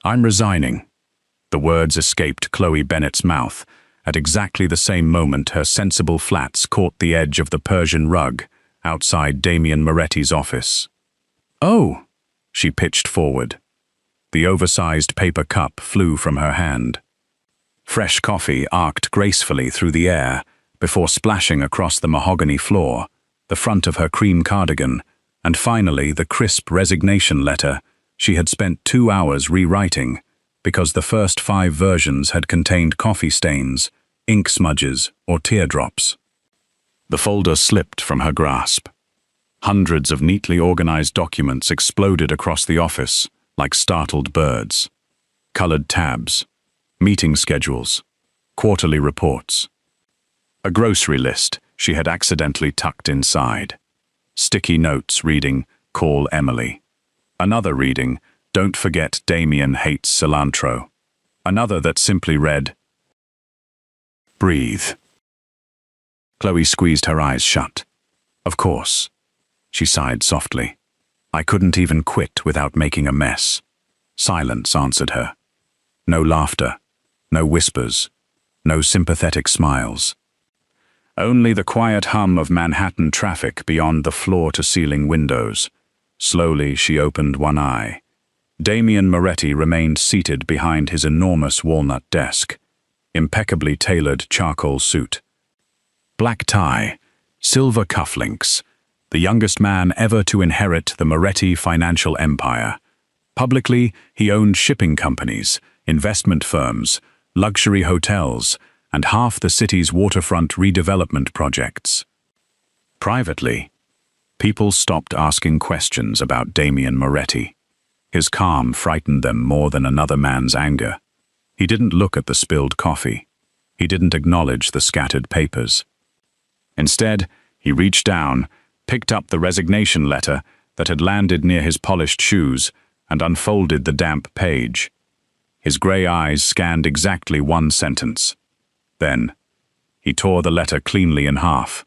I'm resigning. The words escaped Chloe Bennett's mouth. At exactly the same moment, her sensible flats caught the edge of the Persian rug outside Damien Moretti's office. "Oh!" she pitched forward. The oversized paper cup flew from her hand. Fresh coffee arced gracefully through the air before splashing across the mahogany floor, the front of her cream cardigan, and finally the crisp resignation letter she had spent 2 hours rewriting because the first 5 versions had contained coffee stains, ink smudges, or teardrops. The folder slipped from her grasp. Hundreds of neatly organized documents exploded across the office like startled birds. Colored tabs, meeting schedules, quarterly reports. A grocery list she had accidentally tucked inside. Sticky notes reading, "Call Emily." Another reading, "Don't forget Damien hates cilantro." Another that simply read, "Breathe." Chloe squeezed her eyes shut. Of course. She sighed softly. I couldn't even quit without making a mess. Silence answered her. No laughter, no whispers, no sympathetic smiles. Only the quiet hum of Manhattan traffic beyond the floor-to-ceiling windows. Slowly she opened one eye. Damien Moretti remained seated behind his enormous walnut desk. Impeccably tailored charcoal suit. Black tie, silver cufflinks. The youngest man ever to inherit the Moretti financial empire. Publicly, he owned shipping companies, investment firms, luxury hotels, and half the city's waterfront redevelopment projects. Privately, people stopped asking questions about Damien Moretti. His calm frightened them more than another man's anger. He didn't look at the spilled coffee. He didn't acknowledge the scattered papers. Instead, he reached down, picked up the resignation letter that had landed near his polished shoes, and unfolded the damp page. His grey eyes scanned exactly one sentence. Then, he tore the letter cleanly in half.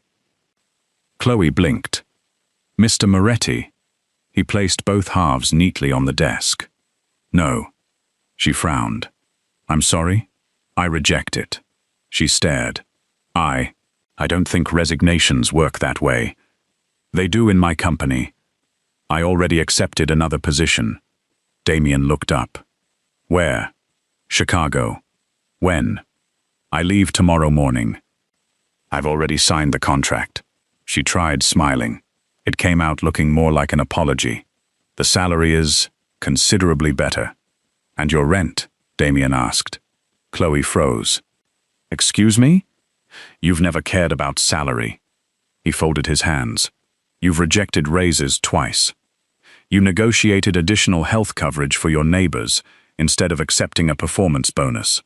Chloe blinked. "Mr. Moretti." He placed both halves neatly on the desk. "No." She frowned. "I'm sorry? I reject it." She stared. I don't think resignations work that way. They do in my company. I already accepted another position." Damien looked up. "Where?" "Chicago." "When?" "I leave tomorrow morning." "I've already signed the contract." She tried smiling. It came out looking more like an apology. "The salary is considerably better." "And your rent?" Damien asked. Chloe froze. "Excuse me? You've never cared about salary." He folded his hands. "You've rejected raises twice. You negotiated additional health coverage for your neighbors instead of accepting a performance bonus.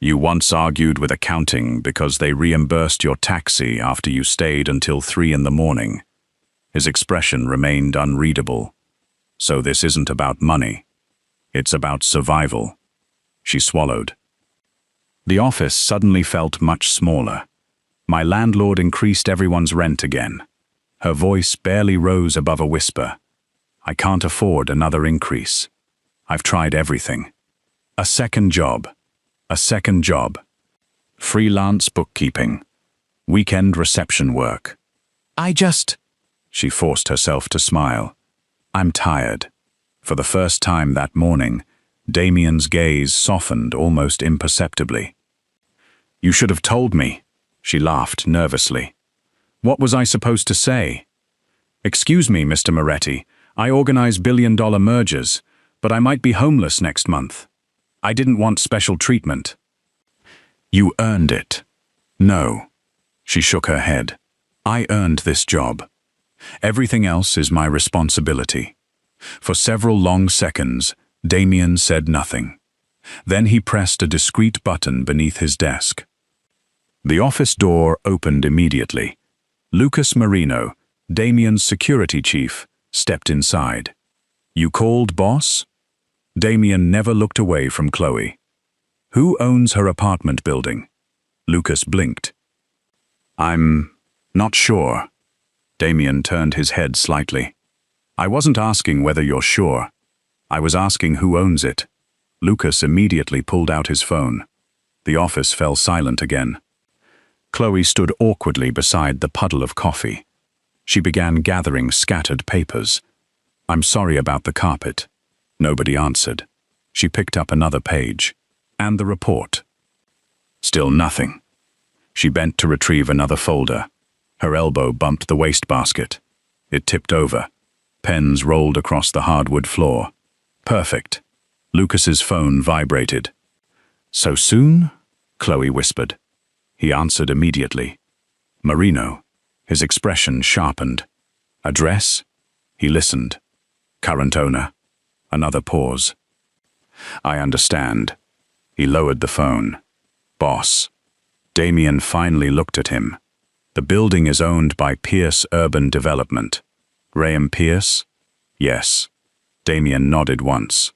You once argued with accounting because they reimbursed your taxi after you stayed until 3 in the morning. His expression remained unreadable. "So this isn't about money. It's about survival." She swallowed. The office suddenly felt much smaller. My landlord increased everyone's rent again. Her voice barely rose above a whisper. "I can't afford another increase. I've tried everything. A second job. A second job. Freelance bookkeeping. Weekend reception work. She forced herself to smile. "I'm tired." For the first time that morning, Damien's gaze softened almost imperceptibly. "You should have told me," she laughed nervously. "What was I supposed to say?" "Excuse me, Mr. Moretti, I organize billion-dollar mergers, but I might be homeless next month. I didn't want special treatment." "You earned it." "No." She shook her head. "I earned this job. Everything else is my responsibility." For several long seconds, Damien said nothing. Then he pressed a discreet button beneath his desk. The office door opened immediately. Lucas Marino, Damien's security chief, stepped inside. "You called, boss?" Damien never looked away from Chloe. "Who owns her apartment building?" Lucas blinked. "I'm not sure." Damien turned his head slightly. "I wasn't asking whether you're sure. I was asking who owns it." Lucas immediately pulled out his phone. The office fell silent again. Chloe stood awkwardly beside the puddle of coffee. She began gathering scattered papers. "I'm sorry about the carpet." Nobody answered. She picked up another page. And the report. Still nothing. She bent to retrieve another folder. Her elbow bumped the wastebasket. It tipped over. Pens rolled across the hardwood floor. Perfect. Lucas's phone vibrated. "So soon?" Chloe whispered. He answered immediately. "Marino." His expression sharpened. "Address?" He listened. "Current owner." Another pause. "I understand." He lowered the phone. "Boss." Damien finally looked at him. "The building is owned by Pierce Urban Development." "Graham Pierce?" "Yes." Damien nodded once.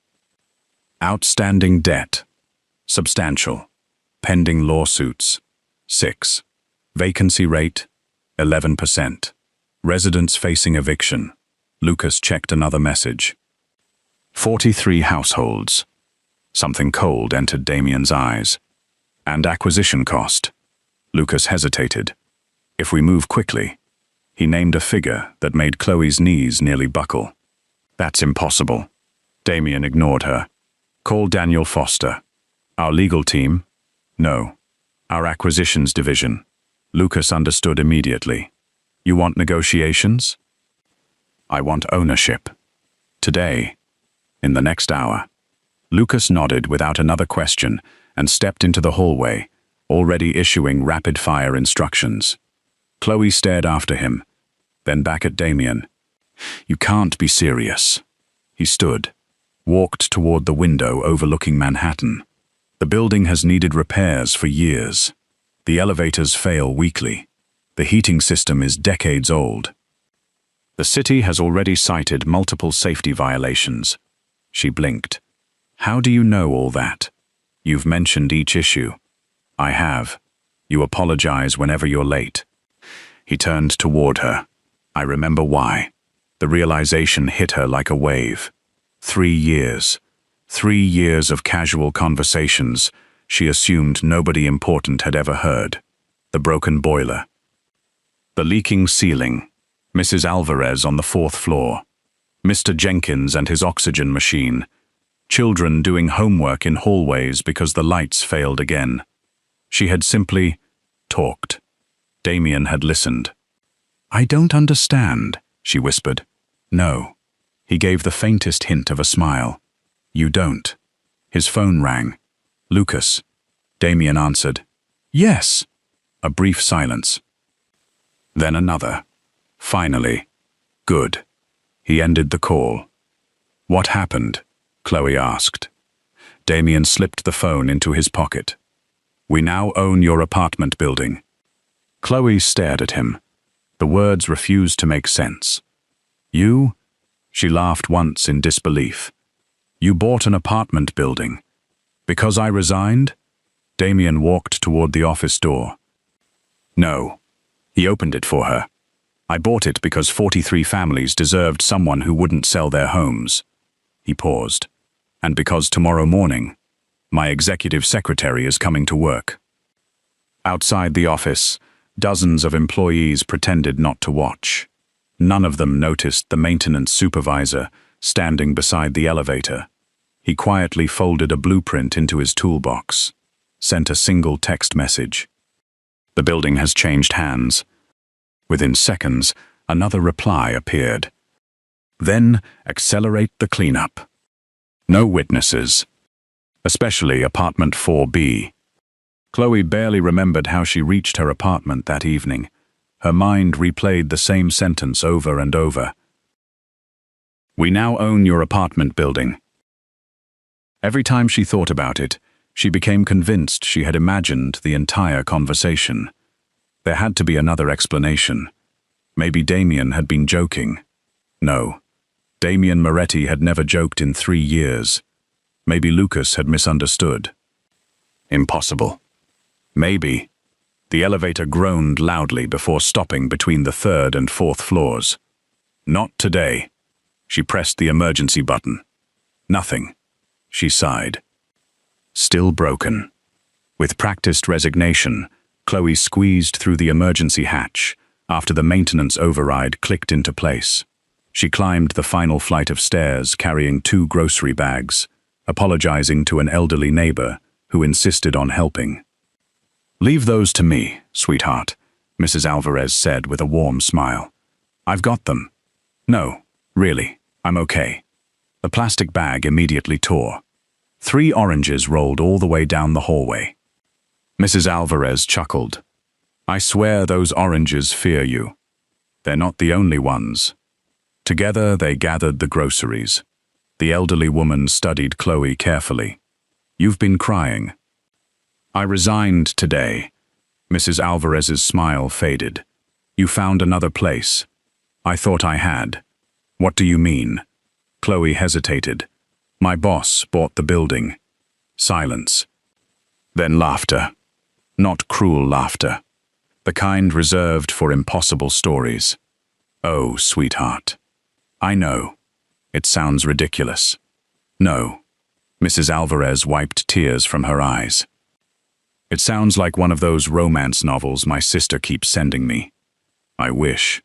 "Outstanding debt." "Substantial." "Pending lawsuits." 6. "Vacancy rate." 11%. "Residents facing eviction." Lucas checked another message. 43 households. Something cold entered Damien's eyes. "And acquisition cost." Lucas hesitated. "If we move quickly." He named a figure that made Chloe's knees nearly buckle. "That's impossible." Damien ignored her. "Call Daniel Foster." "Our legal team?" "No. Our acquisitions division." Lucas understood immediately. "You want negotiations?" "I want ownership. Today. In the next hour." Lucas nodded without another question and stepped into the hallway, already issuing rapid-fire instructions. Chloe stared after him, then back at Damien. "You can't be serious." He stood, walked toward the window overlooking Manhattan. "The building has needed repairs for years. The elevators fail weekly. The heating system is decades old. The city has already cited multiple safety violations." She blinked. "How do you know all that?" "You've mentioned each issue." "I have. You apologize whenever you're late." He turned toward her. "I remember why." The realization hit her like a wave. 3 years. 3 years of casual conversations she assumed nobody important had ever heard. The broken boiler. The leaking ceiling. Mrs. Alvarez on the 4th floor. Mr. Jenkins and his oxygen machine. Children doing homework in hallways because the lights failed again. She had simply talked. Damien had listened. "I don't understand," she whispered. "No." He gave the faintest hint of a smile. "You don't." His phone rang. "Lucas." Damien answered. "Yes." A brief silence. Then another. Finally. "Good." He ended the call. "What happened?" Chloe asked. Damien slipped the phone into his pocket. "We now own your apartment building." Chloe stared at him. The words refused to make sense. "You?" She laughed once in disbelief. "You bought an apartment building. Because I resigned?" Damien walked toward the office door. "No." He opened it for her. "I bought it because 43 families deserved someone who wouldn't sell their homes." He paused. "And because tomorrow morning, my executive secretary is coming to work." Outside the office, dozens of employees pretended not to watch. None of them noticed the maintenance supervisor standing beside the elevator. He quietly folded a blueprint into his toolbox, sent a single text message. "The building has changed hands." Within seconds, another reply appeared. "Then accelerate the cleanup. No witnesses. Especially apartment 4B. Chloe barely remembered how she reached her apartment that evening. Her mind replayed the same sentence over and over. "We now own your apartment building." Every time she thought about it, she became convinced she had imagined the entire conversation. There had to be another explanation. Maybe Damien had been joking. No. Damien Moretti had never joked in 3 years. Maybe Lucas had misunderstood. Impossible. Maybe. The elevator groaned loudly before stopping between the 3rd and 4th floors. "Not today." She pressed the emergency button. "Nothing." She sighed. Still broken. With practiced resignation, Chloe squeezed through the emergency hatch after the maintenance override clicked into place. She climbed the final flight of stairs carrying 2 grocery bags, apologizing to an elderly neighbor who insisted on helping. "Leave those to me, sweetheart," Mrs. Alvarez said with a warm smile. "I've got them." "No, really, I'm okay." The plastic bag immediately tore. 3 oranges rolled all the way down the hallway. Mrs. Alvarez chuckled. "I swear those oranges fear you. They're not the only ones." Together they gathered the groceries. The elderly woman studied Chloe carefully. "You've been crying." "I resigned today." Mrs. Alvarez's smile faded. "You found another place." "I thought I had." "What do you mean?" Chloe hesitated. "My boss bought the building." Silence. Then laughter. Not cruel laughter. The kind reserved for impossible stories. "Oh, sweetheart. I know. It sounds ridiculous." "No." Mrs. Alvarez wiped tears from her eyes. "It sounds like one of those romance novels my sister keeps sending me. I wish."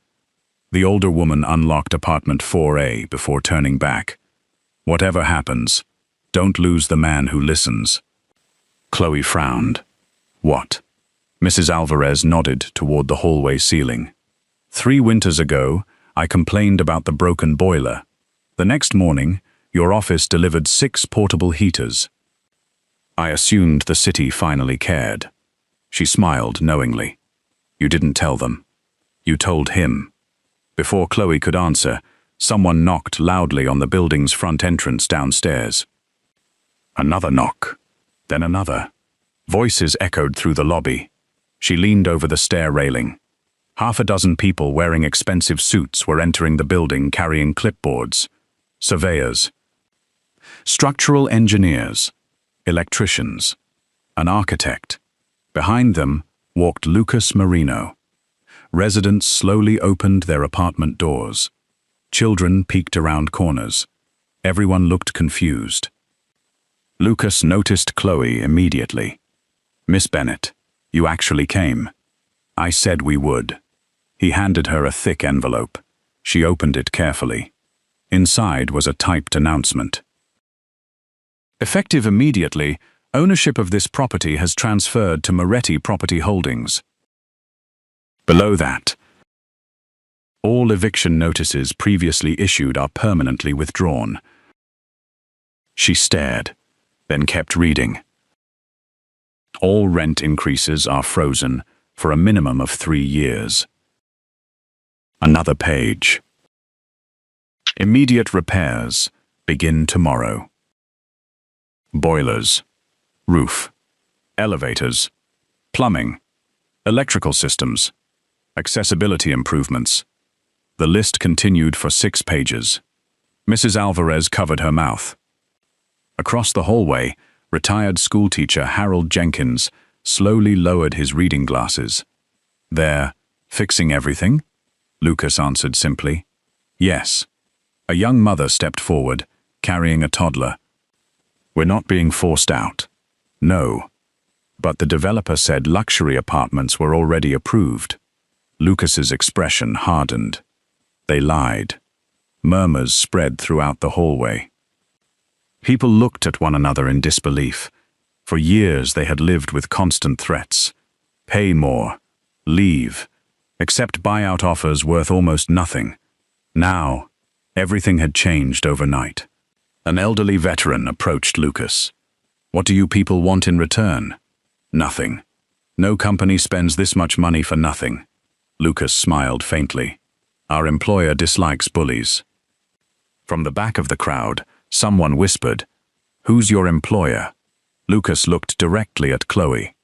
The older woman unlocked apartment 4A before turning back. "Whatever happens, don't lose the man who listens." Chloe frowned. "What?" Mrs. Alvarez nodded toward the hallway ceiling. 3 winters ago, I complained about the broken boiler. The next morning, your office delivered 6 portable heaters. I assumed the city finally cared." She smiled knowingly. "You didn't tell them. You told him." Before Chloe could answer, someone knocked loudly on the building's front entrance downstairs. Another knock, then another. Voices echoed through the lobby. She leaned over the stair railing. 6 people wearing expensive suits were entering the building carrying clipboards. Surveyors, structural engineers, electricians, an architect. Behind them walked Lucas Marino. Residents slowly opened their apartment doors. Children peeked around corners. Everyone looked confused. Lucas noticed Chloe immediately. "Miss Bennett, you actually came." "I said we would." He handed her a thick envelope. She opened it carefully. Inside was a typed announcement. "Effective immediately, ownership of this property has transferred to Moretti Property Holdings." Below that, "All eviction notices previously issued are permanently withdrawn." She stared, then kept reading. "All rent increases are frozen for a minimum of 3 years." Another page. "Immediate repairs begin tomorrow." Boilers, roof, elevators, plumbing, electrical systems, accessibility improvements. The list continued for 6 pages. Mrs. Alvarez covered her mouth. Across the hallway, retired schoolteacher Harold Jenkins slowly lowered his reading glasses. "They're fixing everything?" Lucas answered simply. "Yes." A young mother stepped forward, carrying a toddler. "We're not being forced out." "No." But the developer said luxury apartments were already approved. Lucas's expression hardened. They lied. Murmurs spread throughout the hallway. People looked at one another in disbelief. For years they had lived with constant threats. Pay more. Leave. Accept buyout offers worth almost nothing. Now, everything had changed overnight. An elderly veteran approached Lucas. "What do you people want in return?" "Nothing. No company spends this much money for nothing." Lucas smiled faintly. "Our employer dislikes bullies." From the back of the crowd, someone whispered, "Who's your employer?" Lucas looked directly at Chloe.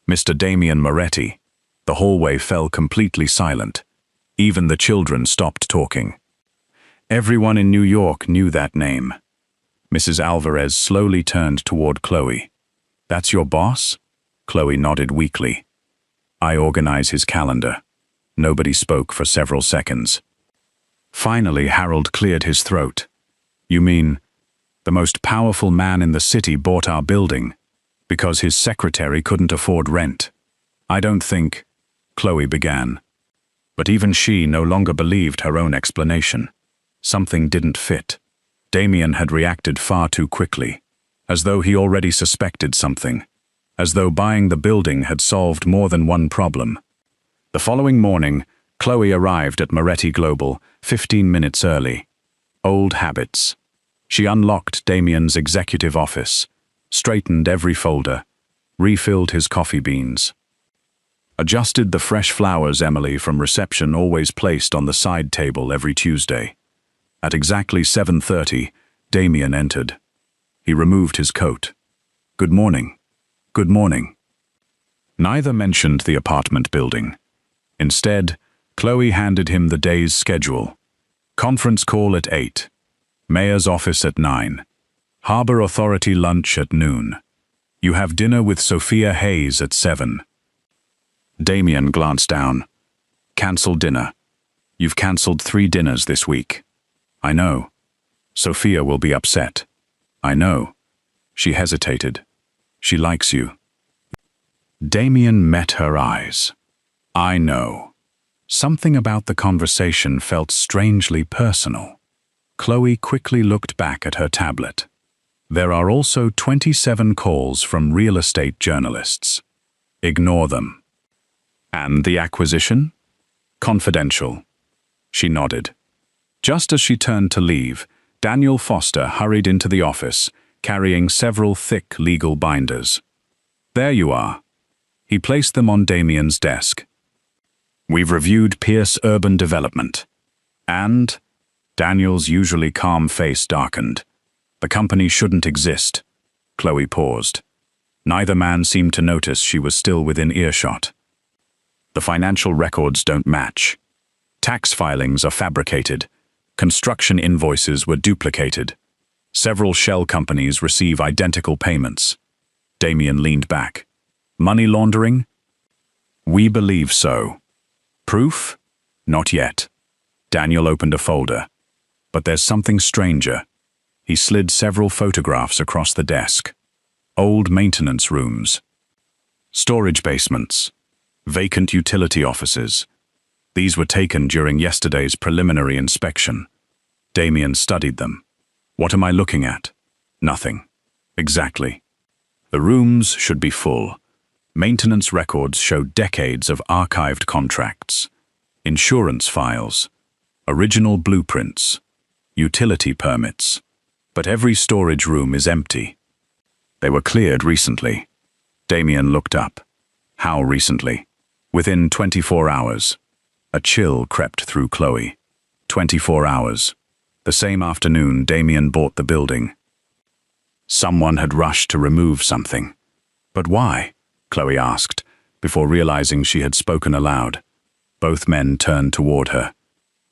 "Mr. Damian Moretti." The hallway fell completely silent. Even the children stopped talking. Everyone in New York knew that name. Mrs. Alvarez slowly turned toward Chloe. "That's your boss?" Chloe nodded weakly. "I organize his calendar." Nobody spoke for several seconds. Finally, Harold cleared his throat. "You mean, the most powerful man in the city bought our building?" Because his secretary couldn't afford rent. I don't think, Chloe began. But even she no longer believed her own explanation. Something didn't fit. Damien had reacted far too quickly, as though he already suspected something, as though buying the building had solved more than one problem. The following morning, Chloe arrived at Moretti Global 15 minutes early. Old habits. She unlocked Damien's executive office, straightened every folder, refilled his coffee beans. Adjusted the fresh flowers Emily from reception always placed on the side table every Tuesday. At exactly 7:30, Damien entered. He removed his coat. Good morning. Good morning. Neither mentioned the apartment building. Instead, Chloe handed him the day's schedule. Conference call at 8. Mayor's office at 9. Harbor Authority lunch at noon. You have dinner with Sophia Hayes at 7. Damien glanced down. Cancel dinner. You've cancelled 3 dinners this week. I know. Sophia will be upset. I know. She hesitated. She likes you. Damien met her eyes. I know. Something about the conversation felt strangely personal. Chloe quickly looked back at her tablet. There are also 27 calls from real estate journalists. Ignore them. And the acquisition? Confidential. She nodded. Just as she turned to leave, Daniel Foster hurried into the office, carrying several thick legal binders. There you are. He placed them on Damien's desk. We've reviewed Pierce Urban Development. And? Daniel's usually calm face darkened. The company shouldn't exist. Chloe paused. Neither man seemed to notice she was still within earshot. The financial records don't match. Tax filings are fabricated. Construction invoices were duplicated. Several shell companies receive identical payments. Damien leaned back. Money laundering? We believe so. Proof? Not yet. Daniel opened a folder. But there's something stranger. He slid several photographs across the desk. Old maintenance rooms. Storage basements. Vacant utility offices. These were taken during yesterday's preliminary inspection. Damien studied them. What am I looking at? Nothing. Exactly. The rooms should be full. Maintenance records show decades of archived contracts. Insurance files. Original blueprints. Utility permits. But every storage room is empty. They were cleared recently. Damien looked up. How recently? Within 24 hours. A chill crept through Chloe. 24 hours. The same afternoon Damien bought the building. Someone had rushed to remove something. But why? Chloe asked, before realizing she had spoken aloud. Both men turned toward her.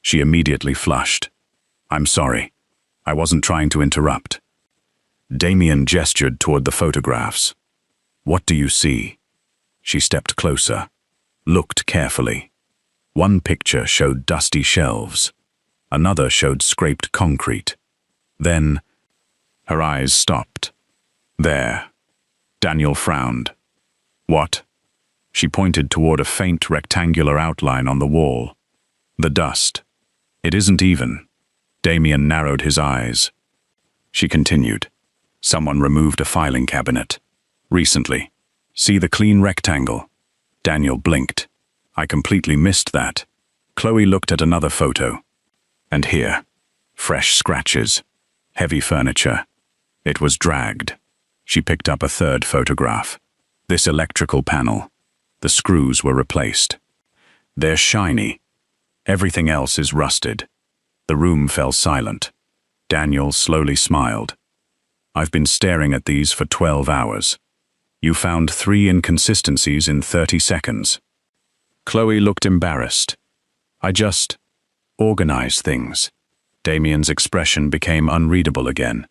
She immediately flushed. I'm sorry. I wasn't trying to interrupt. Damien gestured toward the photographs. What do you see? She stepped closer, looked carefully. One picture showed dusty shelves. Another showed scraped concrete. Then, her eyes stopped. There. Daniel frowned. What? She pointed toward a faint rectangular outline on the wall. The dust. It isn't even. Damien narrowed his eyes. She continued. Someone removed a filing cabinet. Recently. See the clean rectangle? Daniel blinked. I completely missed that. Chloe looked at another photo. And here. Fresh scratches. Heavy furniture. It was dragged. She picked up a third photograph. This electrical panel. The screws were replaced. They're shiny. Everything else is rusted. The room fell silent. Daniel slowly smiled. I've been staring at these for 12 hours. You found 3 inconsistencies in 30 seconds. Chloe looked embarrassed. I just organize things. Damien's expression became unreadable again.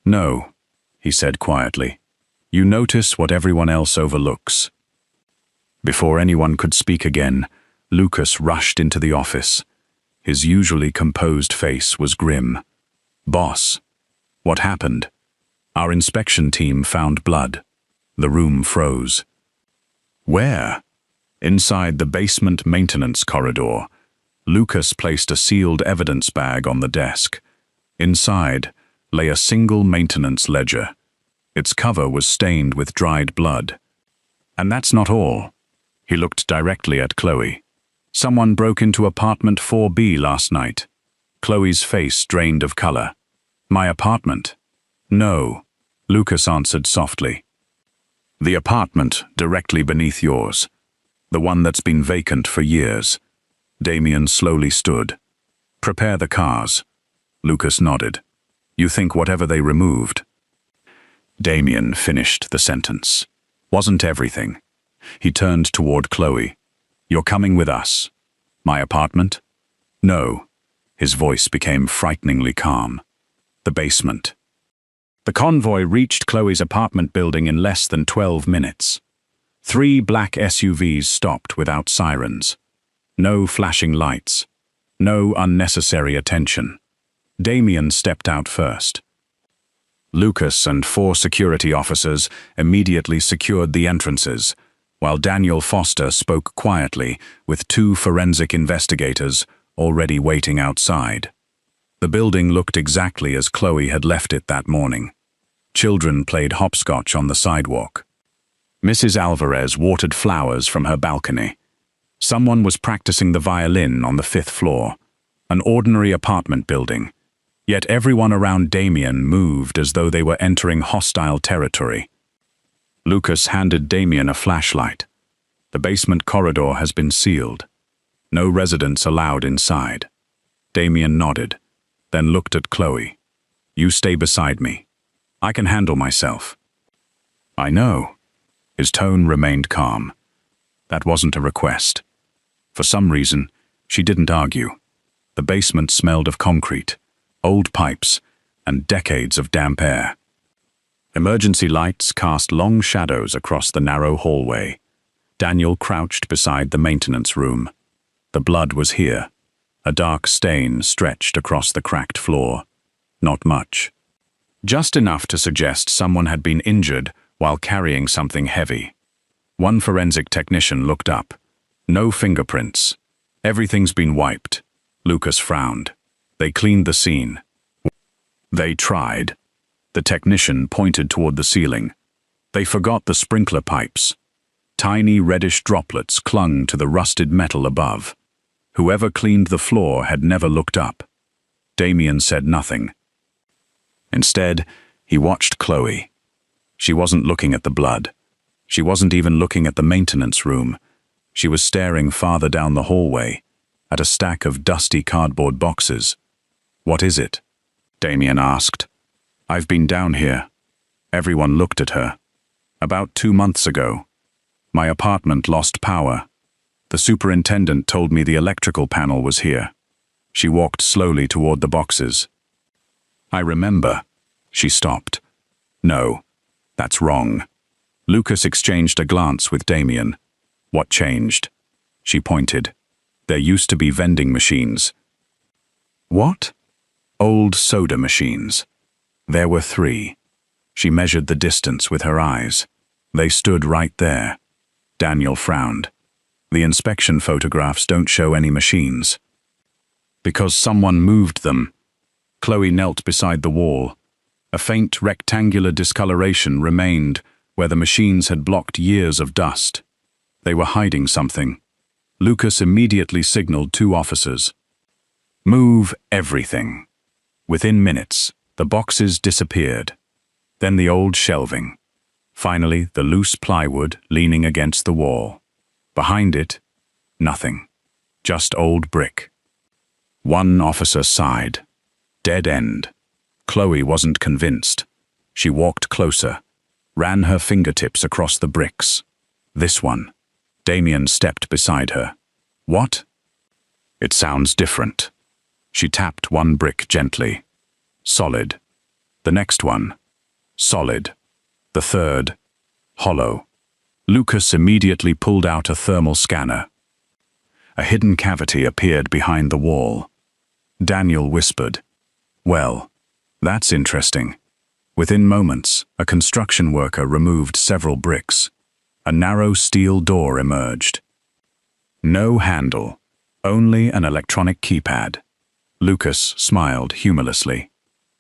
No, he said quietly. You notice what everyone else overlooks. Before anyone could speak again, Lucas rushed into the office. His usually composed face was grim. Boss, what happened? Our inspection team found blood. The room froze. Where? Inside the basement maintenance corridor. Lucas placed a sealed evidence bag on the desk. Inside lay a single maintenance ledger. Its cover was stained with dried blood. And that's not all. He looked directly at Chloe. Someone broke into apartment 4B last night. Chloe's face drained of color. My apartment? No, Lucas answered softly. The apartment directly beneath yours. The one that's been vacant for years. Damien slowly stood. Prepare the cars. Lucas nodded. You think whatever they removed? Damien finished the sentence. Wasn't everything. He turned toward Chloe. You're coming with us. My apartment? No. His voice became frighteningly calm. The basement. The convoy reached Chloe's apartment building in less than 12 minutes. 3 black SUVs stopped without sirens. No flashing lights. No unnecessary attention. Damien stepped out first. Lucas and 4 security officers immediately secured the entrances, while Daniel Foster spoke quietly with 2 forensic investigators already waiting outside. The building looked exactly as Chloe had left it that morning. Children played hopscotch on the sidewalk. Mrs. Alvarez watered flowers from her balcony. Someone was practicing the violin on the 5th floor, an ordinary apartment building. Yet everyone around Damien moved as though they were entering hostile territory. Lucas handed Damien a flashlight. The basement corridor has been sealed. No residents allowed inside. Damien nodded, then looked at Chloe. You stay beside me. I can handle myself. I know. His tone remained calm. That wasn't a request. For some reason, she didn't argue. The basement smelled of concrete, old pipes, and decades of damp air. Emergency lights cast long shadows across the narrow hallway. Daniel crouched beside the maintenance room. The blood was here. A dark stain stretched across the cracked floor. Not much. Just enough to suggest someone had been injured while carrying something heavy. One forensic technician looked up. No fingerprints. Everything's been wiped. Lucas frowned. They cleaned the scene. They tried. The technician pointed toward the ceiling. They forgot the sprinkler pipes. Tiny reddish droplets clung to the rusted metal above. Whoever cleaned the floor had never looked up. Damien said nothing. Instead, he watched Chloe. She wasn't looking at the blood. She wasn't even looking at the maintenance room. She was staring farther down the hallway, at a stack of dusty cardboard boxes. What is it? Damien asked. I've been down here. Everyone looked at her. About 2 months ago. My apartment lost power. The superintendent told me the electrical panel was here. She walked slowly toward the boxes. I remember. She stopped. No, that's wrong. Lucas exchanged a glance with Damien. What changed? She pointed. There used to be vending machines. What? Old soda machines. There were 3. She measured the distance with her eyes. They stood right there. Daniel frowned. The inspection photographs don't show any machines. Because someone moved them. Chloe knelt beside the wall. A faint rectangular discoloration remained where the machines had blocked years of dust. They were hiding something. Lucas immediately signaled 2 officers. Move everything. Within minutes, the boxes disappeared. Then the old shelving. Finally, the loose plywood leaning against the wall. Behind it, nothing. Just old brick. One officer sighed. Dead end. Chloe wasn't convinced. She walked closer, ran her fingertips across the bricks. This one. Damien stepped beside her. What? It sounds different. She tapped one brick gently. Solid. The next one. Solid. The third. Hollow. Lucas immediately pulled out a thermal scanner. A hidden cavity appeared behind the wall. Daniel whispered, Well, that's interesting. Within moments, a construction worker removed several bricks. A narrow steel door emerged. No handle, only an electronic keypad. Lucas smiled humorlessly.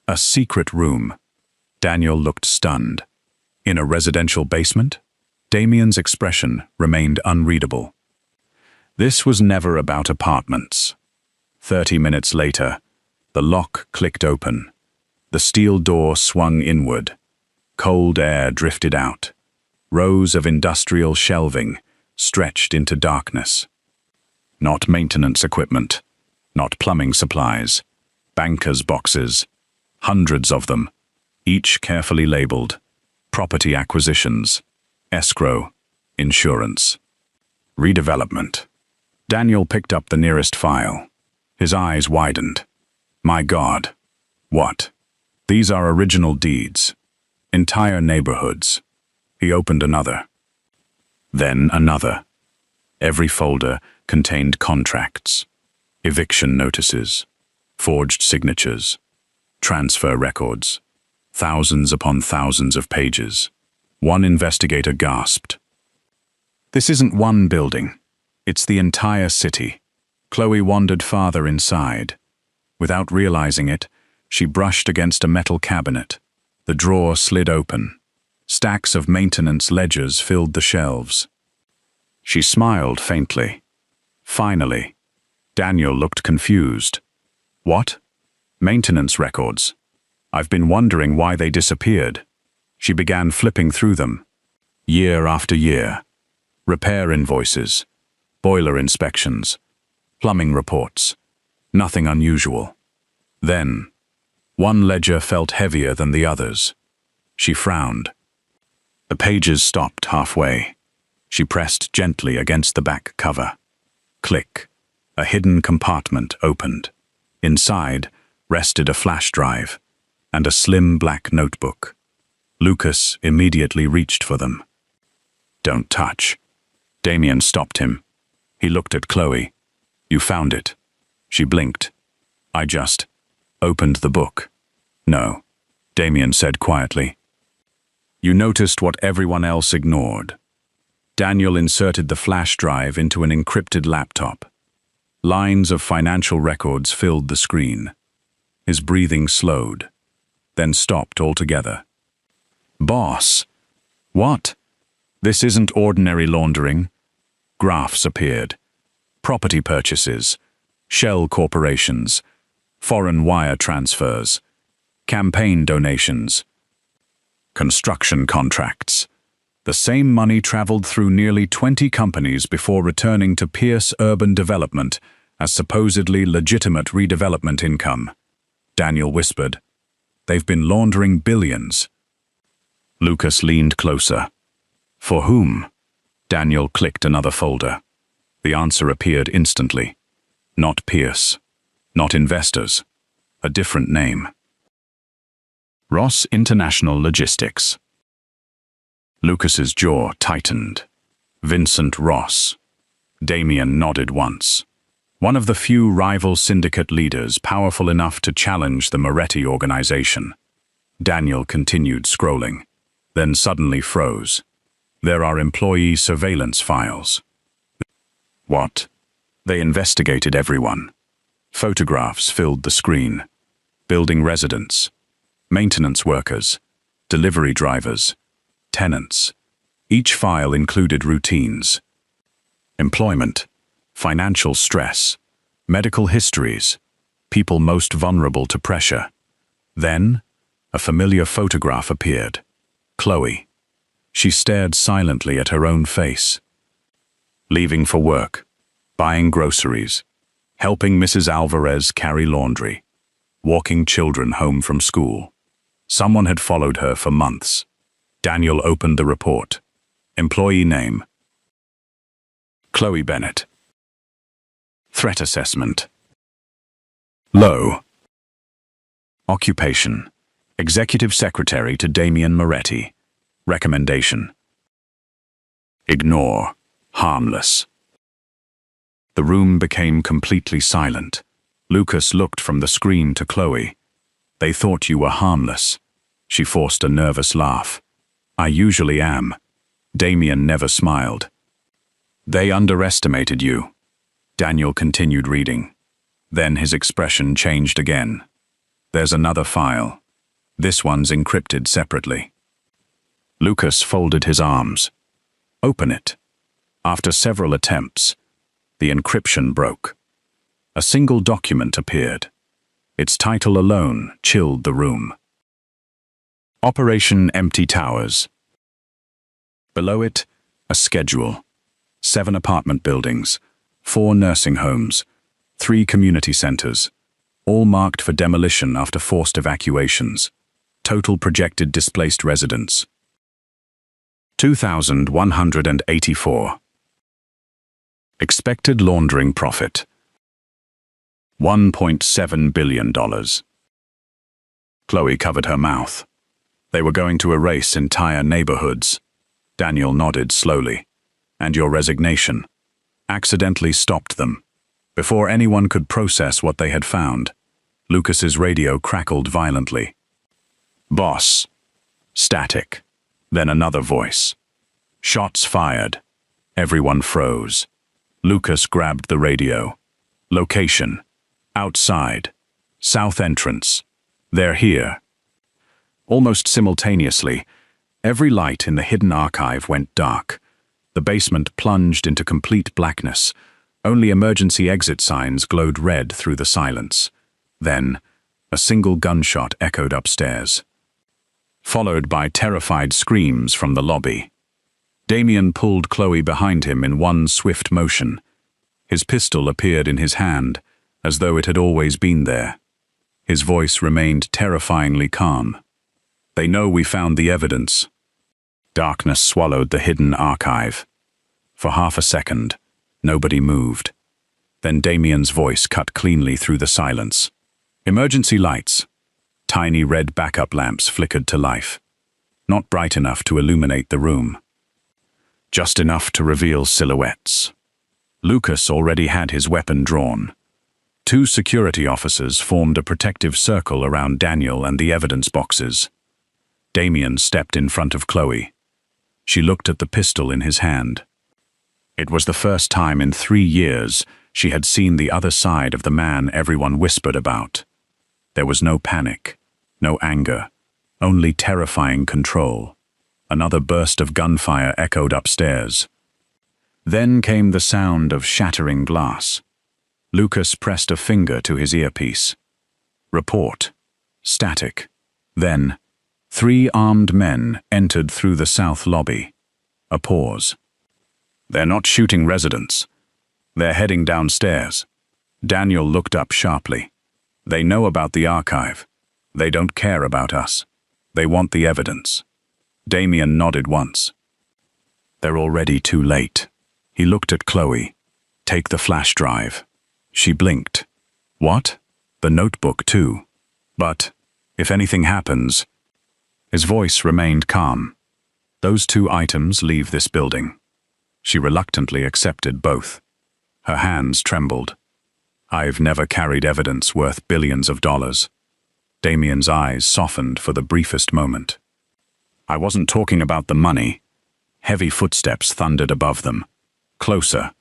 A secret room. Daniel looked stunned. In a residential basement? Damien's expression remained unreadable. This was never about apartments. 30 minutes later, the lock clicked open. The steel door swung inward. Cold air drifted out. Rows of industrial shelving stretched into darkness. Not maintenance equipment, not plumbing supplies, bankers' boxes, hundreds of them, each carefully labeled. Property acquisitions, escrow, insurance. Redevelopment. Daniel picked up the nearest file. His eyes widened. My God. What? These are original deeds. Entire neighborhoods. He opened another. Then another. Every folder contained contracts, eviction notices, forged signatures, transfer records, thousands upon thousands of pages. One investigator gasped. This isn't one building. It's the entire city. Chloe wandered farther inside. Without realizing it, she brushed against a metal cabinet. The drawer slid open. Stacks of maintenance ledgers filled the shelves. She smiled faintly. Finally. Daniel looked confused. What? Maintenance records. I've been wondering why they disappeared. She began flipping through them. Year after year. Repair invoices. Boiler inspections. Plumbing reports. Nothing unusual. Then, one ledger felt heavier than the others. She frowned. The pages stopped halfway. She pressed gently against the back cover. Click. A hidden compartment opened. Inside rested a flash drive and a slim black notebook. Lucas immediately reached for them. Don't touch. Damien stopped him. He looked at Chloe. You found it. She blinked. I just opened the book. No, Damien said quietly. You noticed what everyone else ignored. Daniel inserted the flash drive into an encrypted laptop. Lines of financial records filled the screen. His breathing slowed, then stopped altogether. Boss. What? This isn't ordinary laundering. Graphs appeared. Property purchases, shell corporations, foreign wire transfers, campaign donations, construction contracts. The same money traveled through nearly 20 companies before returning to Pierce Urban Development as supposedly legitimate redevelopment income. Daniel whispered, They've been laundering billions. Lucas leaned closer. For whom? Daniel clicked another folder. The answer appeared instantly. Not Pierce. Not investors. A different name. Ross International Logistics. Lucas's jaw tightened. Vincent Ross. Damien nodded once. One of the few rival syndicate leaders powerful enough to challenge the Moretti organization. Daniel continued scrolling, then suddenly froze. There are employee surveillance files. What? They investigated everyone. Photographs filled the screen. Building residents, maintenance workers, delivery drivers, tenants. Each file included routines. Employment, financial stress, medical histories, people most vulnerable to pressure. Then, a familiar photograph appeared. Chloe. She stared silently at her own face. Leaving for work, buying groceries, helping Mrs. Alvarez carry laundry, walking children home from school. Someone had followed her for months. Daniel opened the report. Employee name: Chloe Bennett. Threat assessment: low. Occupation: Executive Secretary to Damien Moretti. Recommendation: ignore, harmless. The room became completely silent. Lucas looked from the screen to Chloe. They thought you were harmless. She forced a nervous laugh. I usually am. Damien never smiled. They underestimated you. Daniel continued reading. Then his expression changed again. There's another file. This one's encrypted separately. Lucas folded his arms. Open it. After several attempts, the encryption broke. A single document appeared. Its title alone chilled the room. Operation Empty Towers. Below it, a schedule. 7 apartment buildings, 4 nursing homes, 3 community centers, all marked for demolition after forced evacuations. Total projected displaced residents: 2,184. Expected laundering profit: $1.7 billion. Chloe covered her mouth. They were going to erase entire neighborhoods. Daniel nodded slowly. And your resignation accidentally stopped them. Before anyone could process what they had found, Lucas's radio crackled violently. Boss. Static. Then another voice. Shots fired. Everyone froze. Lucas grabbed the radio. Location. Outside. South entrance. They're here. Almost simultaneously, every light in the hidden archive went dark. The basement plunged into complete blackness. Only emergency exit signs glowed red through the silence. Then, a single gunshot echoed upstairs, followed by terrified screams from the lobby. Damien pulled Chloe behind him in one swift motion. His pistol appeared in his hand, as though it had always been there. His voice remained terrifyingly calm. They know we found the evidence. Darkness swallowed the hidden archive. For half a second, nobody moved. Then Damien's voice cut cleanly through the silence. Emergency lights. Tiny red backup lamps flickered to life. Not bright enough to illuminate the room. Just enough to reveal silhouettes. Lucas already had his weapon drawn. 2 security officers formed a protective circle around Daniel and the evidence boxes. Damien stepped in front of Chloe. She looked at the pistol in his hand. It was the first time in 3 years she had seen the other side of the man everyone whispered about. There was no panic, no anger, only terrifying control. Another burst of gunfire echoed upstairs. Then came the sound of shattering glass. Lucas pressed a finger to his earpiece. Report. Static. Then, 3 armed men entered through the south lobby. A pause. They're not shooting residents. They're heading downstairs. Daniel looked up sharply. They know about the archive. They don't care about us. They want the evidence. Damien nodded once. They're already too late. He looked at Chloe. Take the flash drive. She blinked. What? The notebook too. But, if anything happens... His voice remained calm. Those 2 items leave this building. She reluctantly accepted both. Her hands trembled. I've never carried evidence worth billions of dollars. Damien's eyes softened for the briefest moment. I wasn't talking about the money. Heavy footsteps thundered above them. Closer.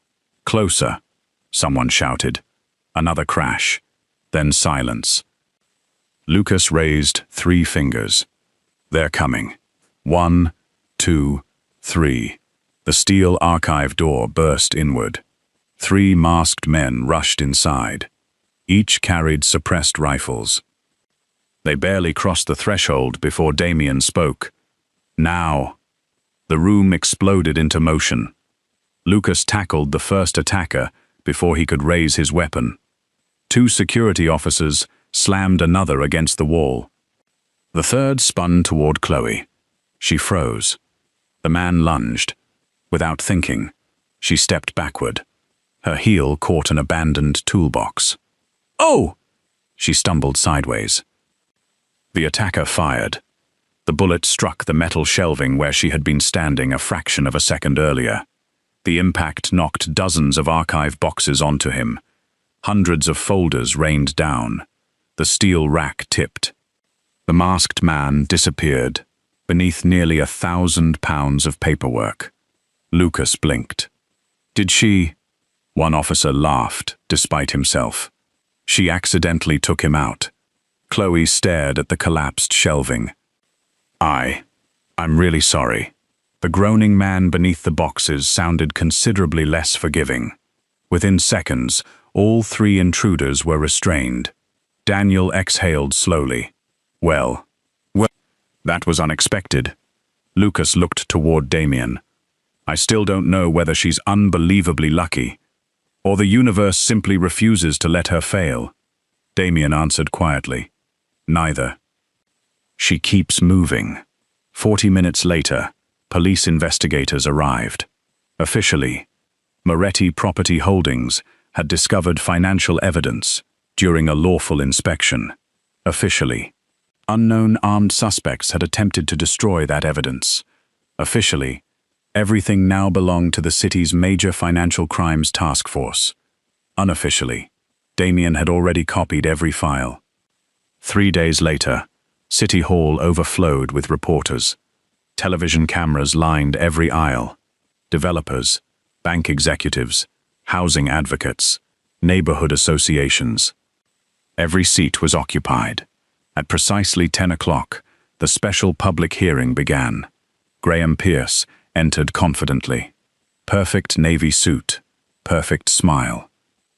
Closer. Someone shouted. Another crash. Then silence. Lucas raised 3 fingers. They're coming. 1, 2, 3. The steel archive door burst inward. 3 masked men rushed inside. Each carried suppressed rifles. They barely crossed the threshold before Damien spoke. Now. The room exploded into motion. Lucas tackled the first attacker before he could raise his weapon. 2 security officers slammed another against the wall. The third spun toward Chloe. She froze. The man lunged. Without thinking, she stepped backward. Her heel caught an abandoned toolbox. Oh! She stumbled sideways. The attacker fired. The bullet struck the metal shelving where she had been standing a fraction of a second earlier. The impact knocked dozens of archive boxes onto him. Hundreds of folders rained down. The steel rack tipped. The masked man disappeared beneath nearly 1,000 pounds of paperwork. Lucas blinked. Did she? One officer laughed, despite himself. She accidentally took him out. Chloe stared at the collapsed shelving. I'm really sorry. The groaning man beneath the boxes sounded considerably less forgiving. Within seconds, all three intruders were restrained. Daniel exhaled slowly. Well, that was unexpected. Lucas looked toward Damien. I still don't know whether she's unbelievably lucky, or the universe simply refuses to let her fail. Damien answered quietly. Neither. She keeps moving. 40 minutes later, police investigators arrived. Officially, Moretti Property Holdings had discovered financial evidence during a lawful inspection. Officially, unknown armed suspects had attempted to destroy that evidence. Officially, everything now belonged to the city's major financial crimes task force. Unofficially, Damien had already copied every file. 3 days later, City Hall overflowed with reporters. Television cameras lined every aisle. Developers, bank executives, housing advocates, neighborhood associations. Every seat was occupied. At precisely 10 o'clock, the special public hearing began. Graham Pierce entered confidently. Perfect navy suit, perfect smile,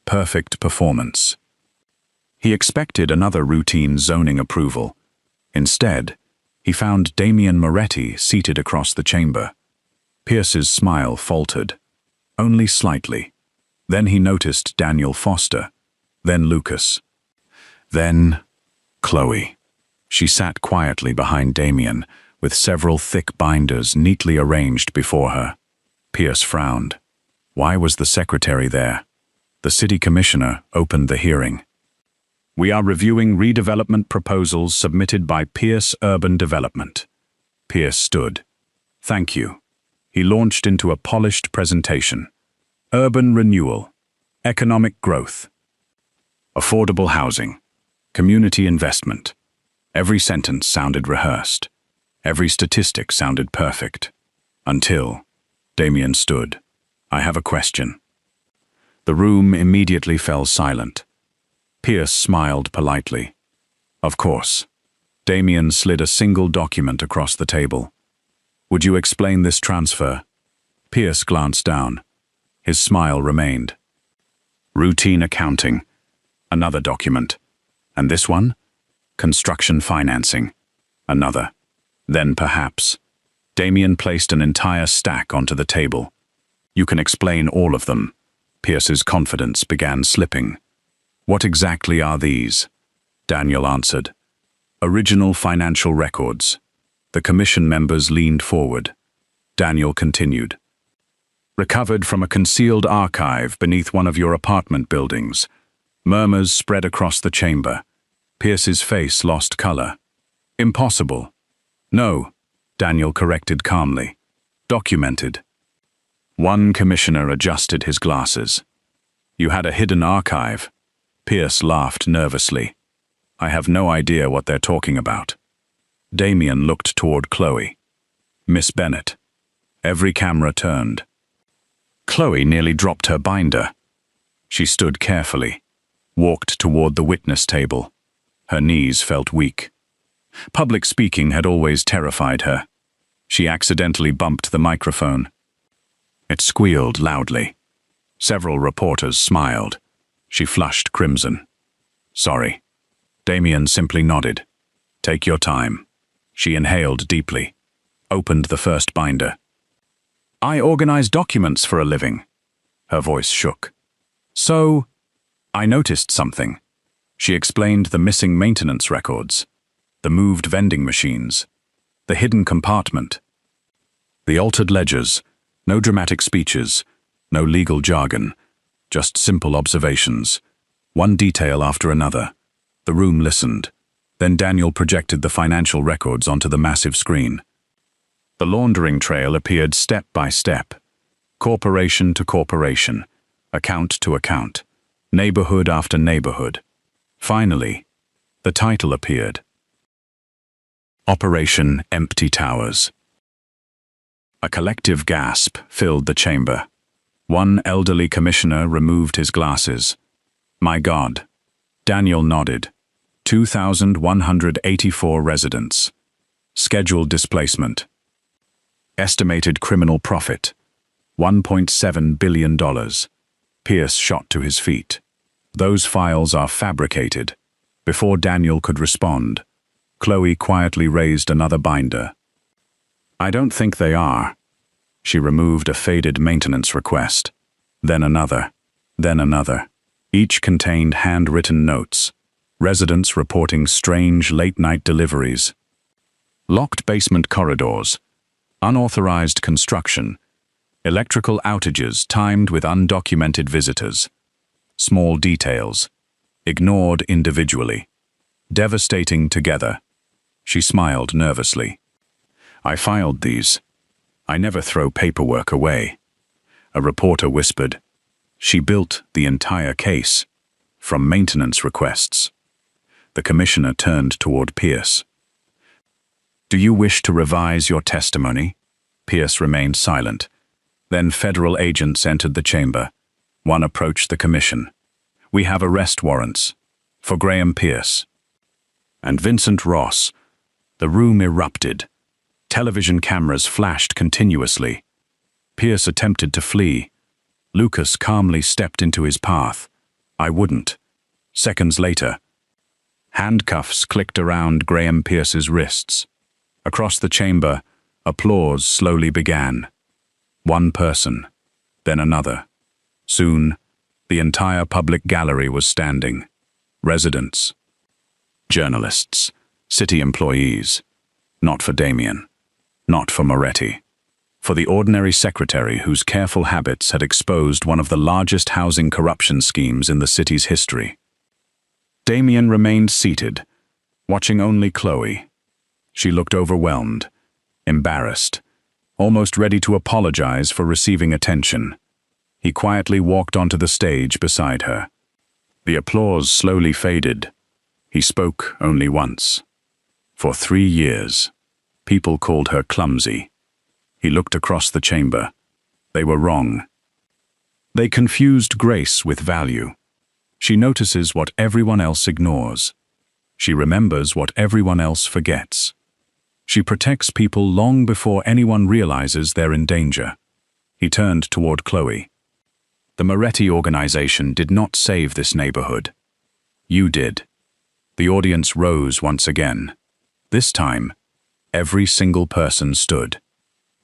perfect performance. He expected another routine zoning approval. Instead, he found Damien Moretti seated across the chamber. Pierce's smile faltered, only slightly. Then he noticed Daniel Foster, then Lucas, then Chloe. She sat quietly behind Damien, with several thick binders neatly arranged before her. Pierce frowned. Why was the secretary there? The city commissioner opened the hearing. We are reviewing redevelopment proposals submitted by Pierce Urban Development. Pierce stood. Thank you. He launched into a polished presentation. Urban renewal, economic growth, affordable housing, community investment. Every sentence sounded rehearsed. Every statistic sounded perfect. Until Damien stood. I have a question. The room immediately fell silent. Pierce smiled politely. Of course. Damien slid a single document across the table. Would you explain this transfer? Pierce glanced down. His smile remained. Routine accounting. Another document. And this one? Construction financing. Another. Then perhaps. Damien placed an entire stack onto the table. You can explain all of them. Pierce's confidence began slipping. What exactly are these? Daniel answered. Original financial records. The commission members leaned forward. Daniel continued. Recovered from a concealed archive beneath one of your apartment buildings. Murmurs spread across the chamber. Pierce's face lost color. Impossible. No, Daniel corrected calmly. Documented. One commissioner adjusted his glasses. You had a hidden archive. Pierce laughed nervously. I have no idea what they're talking about. Damien looked toward Chloe. Miss Bennett. Every camera turned. Chloe nearly dropped her binder. She stood carefully, walked toward the witness table. Her knees felt weak. Public speaking had always terrified her. She accidentally bumped the microphone. It squealed loudly. Several reporters smiled. She flushed crimson. Sorry. Damien simply nodded. Take your time. She inhaled deeply. Opened the first binder. I organize documents for a living. Her voice shook. So, I noticed something. She explained the missing maintenance records, the moved vending machines, the hidden compartment, the altered ledgers, no dramatic speeches, no legal jargon, just simple observations, one detail after another. The room listened. Then Daniel projected the financial records onto the massive screen. The laundering trail appeared step by step, corporation to corporation, account to account, neighborhood after neighborhood. Finally, the title appeared. Operation Empty Towers. A collective gasp filled the chamber. One elderly commissioner removed his glasses. My God. Daniel nodded. 2,184 residents. Scheduled displacement. Estimated criminal profit. $1.7 billion. Pierce shot to his feet. Those files are fabricated. Before Daniel could respond, Chloe quietly raised another binder. I don't think they are. She removed a faded maintenance request. Then another. Then another. Each contained handwritten notes. Residents reporting strange late-night deliveries. Locked basement corridors. Unauthorized construction. Electrical outages timed with undocumented visitors. Small details. Ignored individually. Devastating together. She smiled nervously. I filed these. I never throw paperwork away. A reporter whispered. She built the entire case. From maintenance requests. The commissioner turned toward Pierce. Do you wish to revise your testimony? Pierce remained silent. Then federal agents entered the chamber. One approached the commission. We have arrest warrants. For Graham Pierce. And Vincent Ross. The room erupted. Television cameras flashed continuously. Pierce attempted to flee. Lucas calmly stepped into his path. I wouldn't. Seconds later, handcuffs clicked around Graham Pierce's wrists. Across the chamber, applause slowly began. One person, then another. Soon, the entire public gallery was standing. Residents, journalists, city employees. Not for Damien. Not for Moretti. For the ordinary secretary whose careful habits had exposed one of the largest housing corruption schemes in the city's history. Damien remained seated, watching only Chloe. She looked overwhelmed, embarrassed, almost ready to apologize for receiving attention. He quietly walked onto the stage beside her. The applause slowly faded. He spoke only once. For 3 years, people called her Clumsy. He looked across the chamber. They were wrong. They confused grace with value. She notices what everyone else ignores. She remembers what everyone else forgets. She protects people long before anyone realizes they're in danger. He turned toward Chloe. The Moretti organization did not save this neighborhood. You did. The audience rose once again. This time, every single person stood.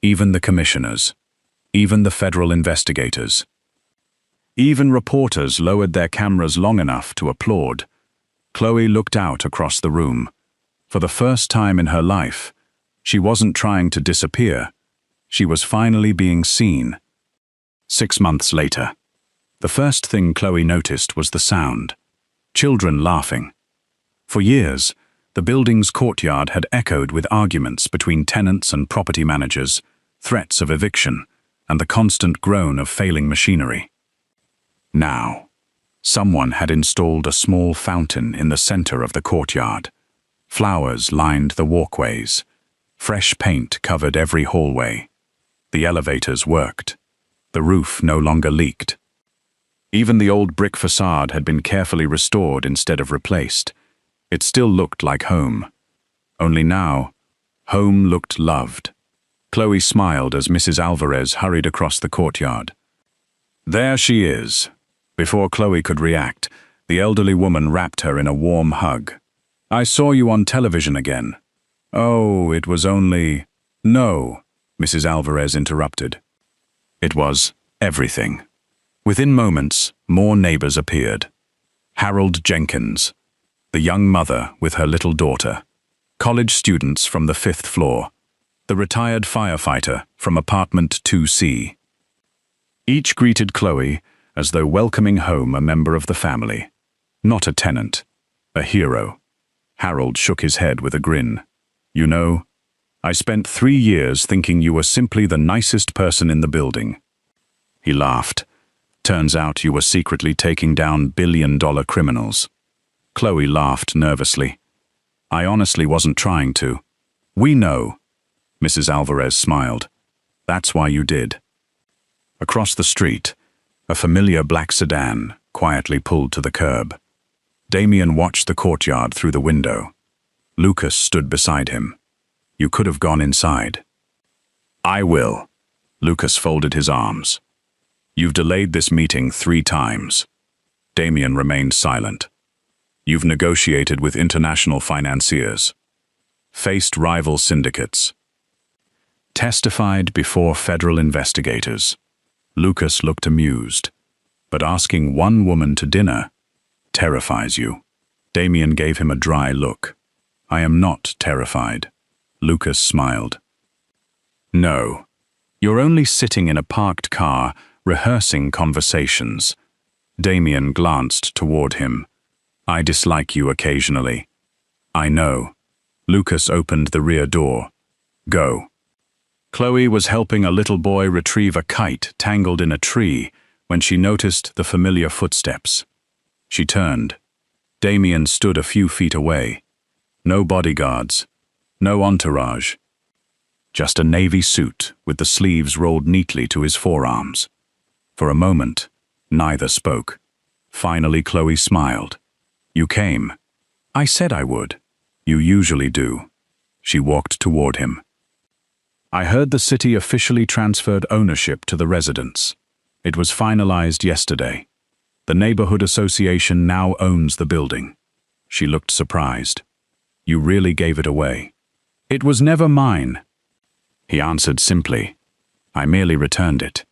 Even the commissioners. Even the federal investigators. Even reporters lowered their cameras long enough to applaud. Chloe looked out across the room. For the first time in her life, she wasn't trying to disappear. She was finally being seen. 6 months later. The first thing Chloe noticed was the sound. Children laughing. For years, the building's courtyard had echoed with arguments between tenants and property managers, threats of eviction, and the constant groan of failing machinery. Now, someone had installed a small fountain in the center of the courtyard. Flowers lined the walkways. Fresh paint covered every hallway. The elevators worked. The roof no longer leaked. Even the old brick facade had been carefully restored instead of replaced. It still looked like home. Only now, home looked loved. Chloe smiled as Mrs. Alvarez hurried across the courtyard. There she is. Before Chloe could react, the elderly woman wrapped her in a warm hug. I saw you on television again. Oh, it was only... No, Mrs. Alvarez interrupted. It was everything. Within moments, more neighbors appeared. Harold Jenkins, the young mother with her little daughter, college students from the 5th floor, the retired firefighter from apartment 2C. Each greeted Chloe as though welcoming home a member of the family. Not a tenant, a hero. Harold shook his head with a grin. You know, I spent 3 years thinking you were simply the nicest person in the building. He laughed. Turns out you were secretly taking down billion-dollar criminals. Chloe laughed nervously. I honestly wasn't trying to. We know, Mrs. Alvarez smiled. That's why you did. Across the street, a familiar black sedan quietly pulled to the curb. Damien watched the courtyard through the window. Lucas stood beside him. You could have gone inside. I will. Lucas folded his arms. You've delayed this meeting 3 times. Damien remained silent. You've negotiated with international financiers, faced rival syndicates, testified before federal investigators. Lucas looked amused. But asking one woman to dinner terrifies you. Damien gave him a dry look. I am not terrified. Lucas smiled. No. You're only sitting in a parked car, rehearsing conversations. Damien glanced toward him. I dislike you occasionally. I know. Lucas opened the rear door. Go. Chloe was helping a little boy retrieve a kite tangled in a tree when she noticed the familiar footsteps. She turned. Damien stood a few feet away. No bodyguards. No entourage. Just a navy suit with the sleeves rolled neatly to his forearms. For a moment, neither spoke. Finally, Chloe smiled. You came. I said I would. You usually do. She walked toward him. I heard the city officially transferred ownership to the residents. It was finalized yesterday. The neighborhood association now owns the building. She looked surprised. You really gave it away. It was never mine. He answered simply. I merely returned it.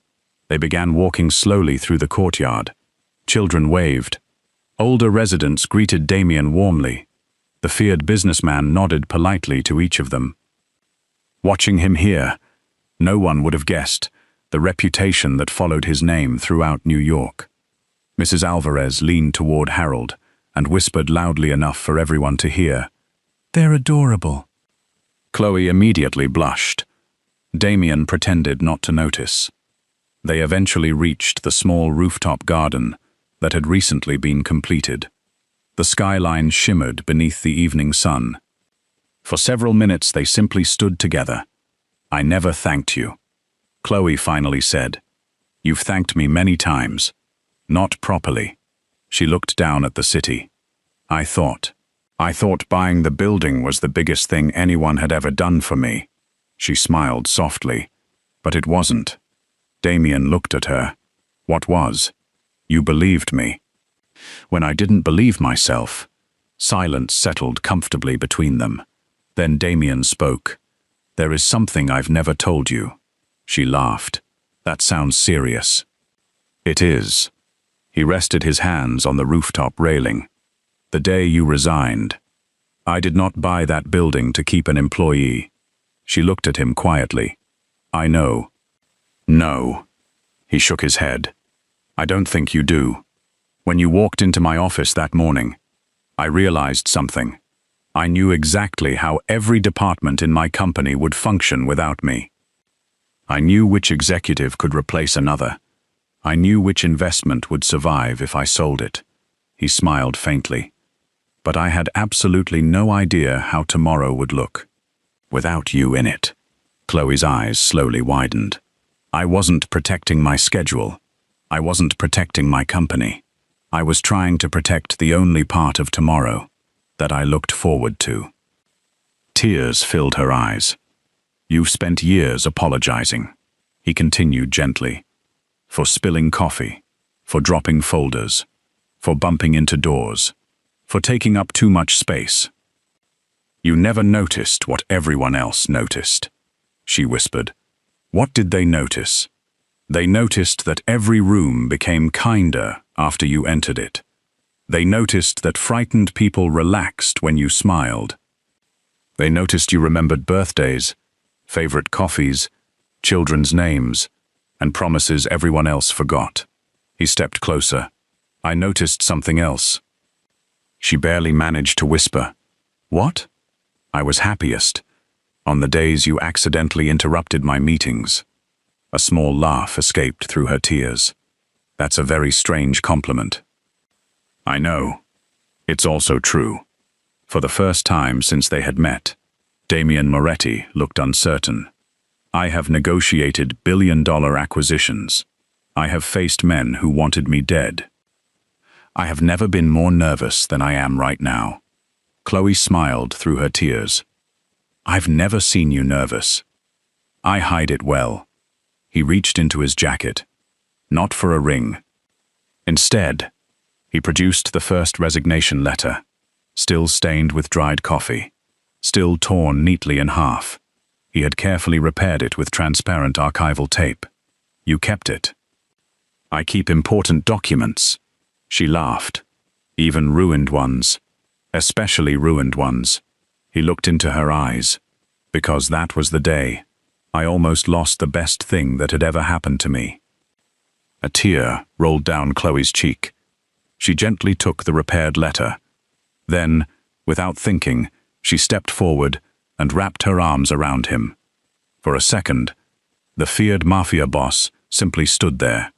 They began walking slowly through the courtyard. Children waved. Older residents greeted Damien warmly. The feared businessman nodded politely to each of them. Watching him here, no one would have guessed the reputation that followed his name throughout New York. Mrs. Alvarez leaned toward Harold and whispered loudly enough for everyone to hear, They're adorable. Chloe immediately blushed. Damien pretended not to notice. They eventually reached the small rooftop garden that had recently been completed. The skyline shimmered beneath the evening sun. For several minutes they simply stood together. I never thanked you. Chloe finally said, You've thanked me many times. Not properly. She looked down at the city. I thought buying the building was the biggest thing anyone had ever done for me. She smiled softly, but it wasn't. Damien looked at her. What was? You believed me. When I didn't believe myself, silence settled comfortably between them. Then Damien spoke. There is something I've never told you. She laughed. That sounds serious. It is. He rested his hands on the rooftop railing. The day you resigned. I did not buy that building to keep an employee. She looked at him quietly. I know. No. He shook his head. I don't think you do. When you walked into my office that morning, I realized something. I knew exactly how every department in my company would function without me. I knew which executive could replace another. I knew which investment would survive if I sold it. He smiled faintly. But I had absolutely no idea how tomorrow would look. Without you in it. Chloe's eyes slowly widened. I wasn't protecting my schedule. I wasn't protecting my company. I was trying to protect the only part of tomorrow that I looked forward to. Tears filled her eyes. You've spent years apologizing, he continued gently, for spilling coffee, for dropping folders, for bumping into doors, for taking up too much space. You never noticed what everyone else noticed, she whispered. What did they notice? They noticed that every room became kinder after you entered it. They noticed that frightened people relaxed when you smiled. They noticed you remembered birthdays, favorite coffees, children's names, and promises everyone else forgot. He stepped closer. I noticed something else. She barely managed to whisper. What? I was happiest on the days you accidentally interrupted my meetings. A small laugh escaped through her tears. That's a very strange compliment. I know. It's also true. For the first time since they had met, Damien Moretti looked uncertain. I have negotiated billion-dollar acquisitions. I have faced men who wanted me dead. I have never been more nervous than I am right now. Chloe smiled through her tears. I've never seen you nervous. I hide it well. He reached into his jacket. Not for a ring. Instead, he produced the first resignation letter, still stained with dried coffee, still torn neatly in half. He had carefully repaired it with transparent archival tape. You kept it. I keep important documents. She laughed. Even ruined ones. Especially ruined ones. He looked into her eyes. Because that was the day I almost lost the best thing that had ever happened to me. A tear rolled down Chloe's cheek. She gently took the repaired letter. Then, without thinking, she stepped forward and wrapped her arms around him. For a second, the feared mafia boss simply stood there.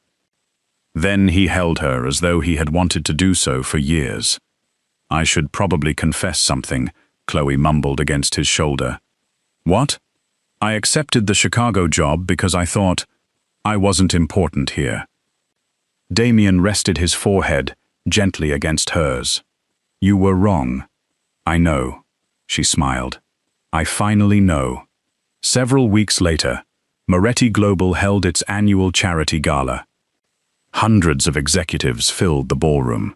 Then he held her as though he had wanted to do so for years. I should probably confess something, Chloe mumbled against his shoulder. What? I accepted the Chicago job because I thought I wasn't important here. Damien rested his forehead gently against hers. You were wrong. I know, she smiled. I finally know. Several weeks later, Moretti Global held its annual charity gala. Hundreds of executives filled the ballroom.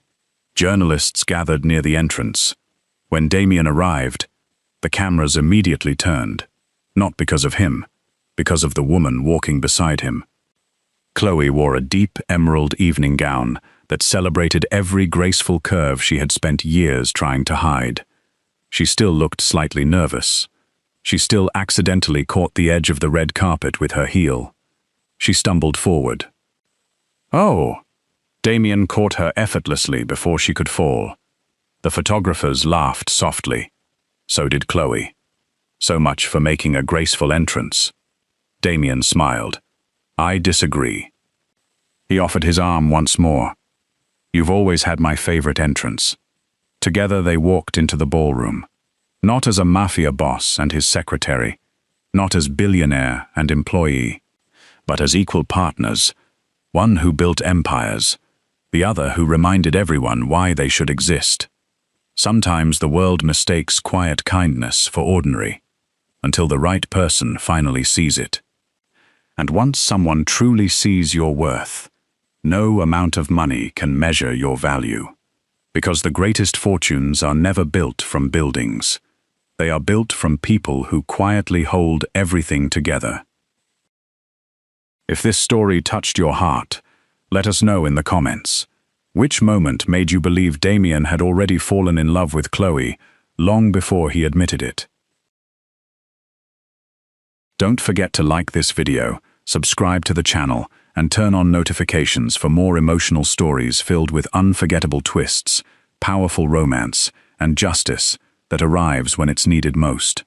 Journalists gathered near the entrance. When Damien arrived, the cameras immediately turned. Not because of him, because of the woman walking beside him. Chloe wore a deep emerald evening gown that celebrated every graceful curve she had spent years trying to hide. She still looked slightly nervous. She still accidentally caught the edge of the red carpet with her heel. She stumbled forward. Oh! Damien caught her effortlessly before she could fall. The photographers laughed softly. So did Chloe. So much for making a graceful entrance. Damien smiled. I disagree. He offered his arm once more. You've always had my favorite entrance. Together they walked into the ballroom. Not as a mafia boss and his secretary, not as billionaire and employee, but as equal partners, one who built empires, the other who reminded everyone why they should exist. Sometimes the world mistakes quiet kindness for ordinary, until the right person finally sees it. And once someone truly sees your worth, no amount of money can measure your value. Because the greatest fortunes are never built from buildings. They are built from people who quietly hold everything together. If this story touched your heart, let us know in the comments. Which moment made you believe Damien had already fallen in love with Chloe long before he admitted it? Don't forget to like this video, subscribe to the channel, and turn on notifications for more emotional stories filled with unforgettable twists, powerful romance, and justice that arrives when it's needed most.